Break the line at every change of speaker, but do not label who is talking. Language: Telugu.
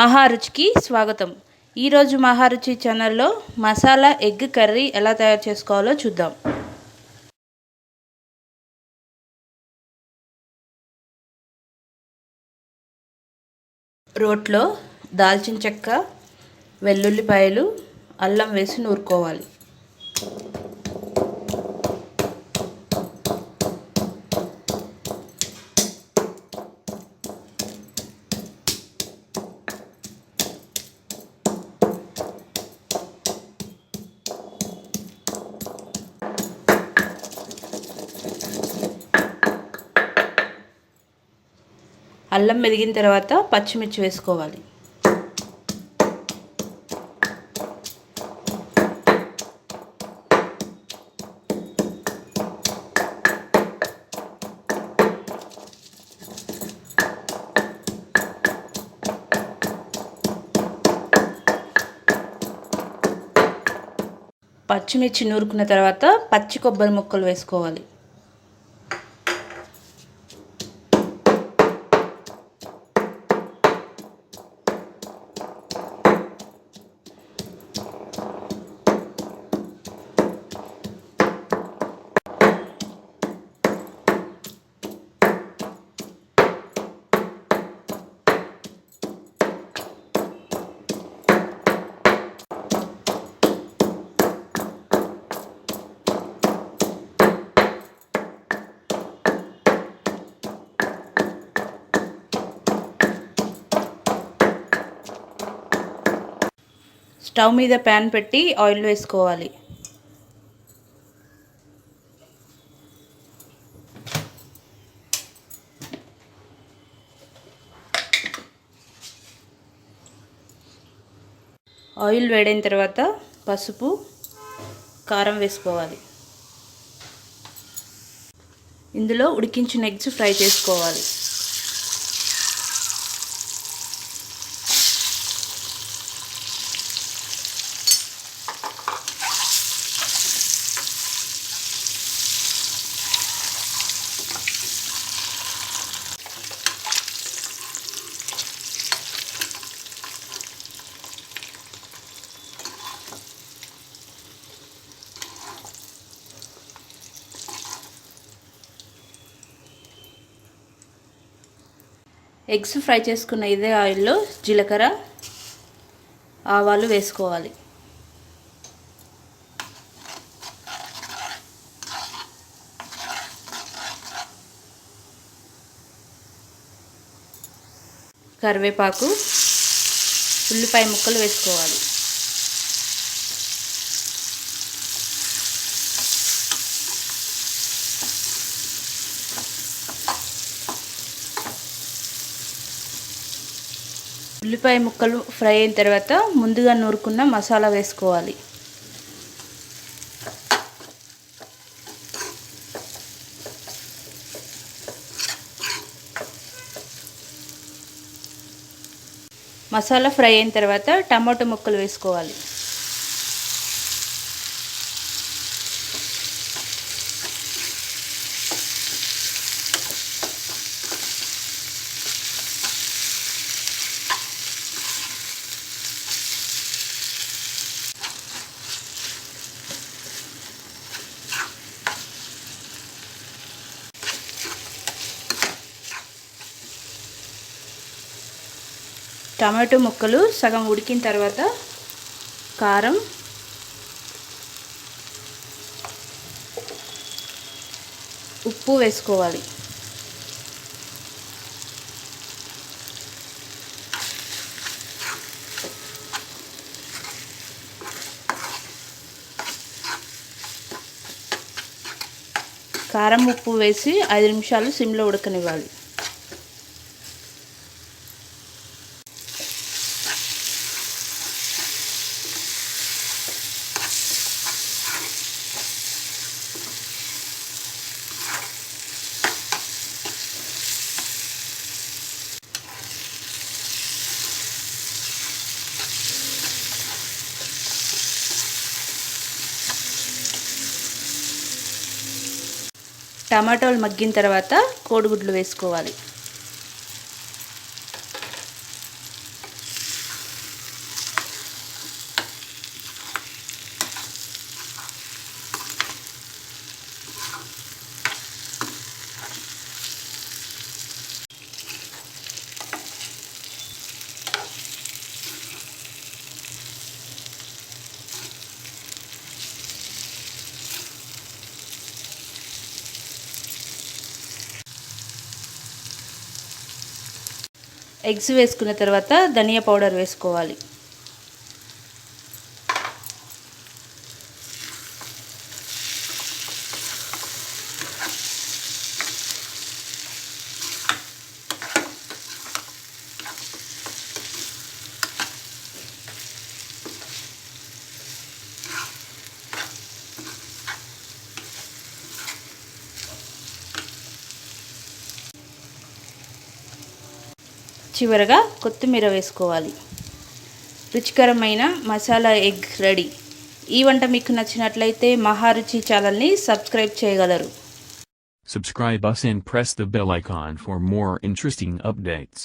మహారుచికి స్వాగతం. ఈరోజు మహారుచి ఛానల్లో మసాలా ఎగ్ కర్రీ ఎలా తయారు చేసుకోవాలో చూద్దాం. రోట్లో దాల్చిన చెక్క, వెల్లుల్లిపాయలు, అల్లం వేసి నూరుకోవాలి. అల్లం మెదిగిన తర్వాత పచ్చిమిర్చి వేసుకోవాలి. పచ్చిమిర్చి నూరుకున్న తర్వాత పచ్చి కొబ్బరి ముక్కలు వేసుకోవాలి. స్టవ్ మీద ప్యాన్ పెట్టి ఆయిల్ వేసుకోవాలి. ఆయిల్ వేడైన తర్వాత పసుపు, కారం వేసుకోవాలి. ఇందులో ఉడికించిన ఎగ్స్ ఫ్రై చేసుకోవాలి. ఎగ్స్ ఫ్రై చేసుకున్న ఇదే ఆయిల్లో జీలకర్ర, ఆవాలు వేసుకోవాలి. కరివేపాకు, ఉల్లిపాయ ముక్కలు వేసుకోవాలి. ఉల్లిపాయ ముక్కలు ఫ్రై అయిన తర్వాత ముందుగా నూరుకున్న మసాలా వేసుకోవాలి. మసాలా ఫ్రై అయిన తర్వాత టమాటో ముక్కలు వేసుకోవాలి. టమాటో ముక్కలు సగం ఉడికిన తర్వాత కారం, ఉప్పు వేసుకోవాలి. కారం, ఉప్పు వేసి 5 నిమిషాలు సిమ్లో ఉడకనివ్వాలి. టమాటాలు మగ్గిన తర్వాత కోడిగుడ్లు వేసుకోవాలి. ఎగ్స్ వేసుకున్న తర్వాత ధనియా పౌడర్ వేసుకోవాలి. చివరగా కొత్తిమీర వేసుకోవాలి. రుచికరమైన మసాలా ఎగ్ రెడీ. ఈ వంట మీకు నచ్చినట్లయితే మహారుచి ఛానల్ని సబ్స్క్రైబ్ చేయగలరు.
Subscribe us and press the bell icon for more interesting updates.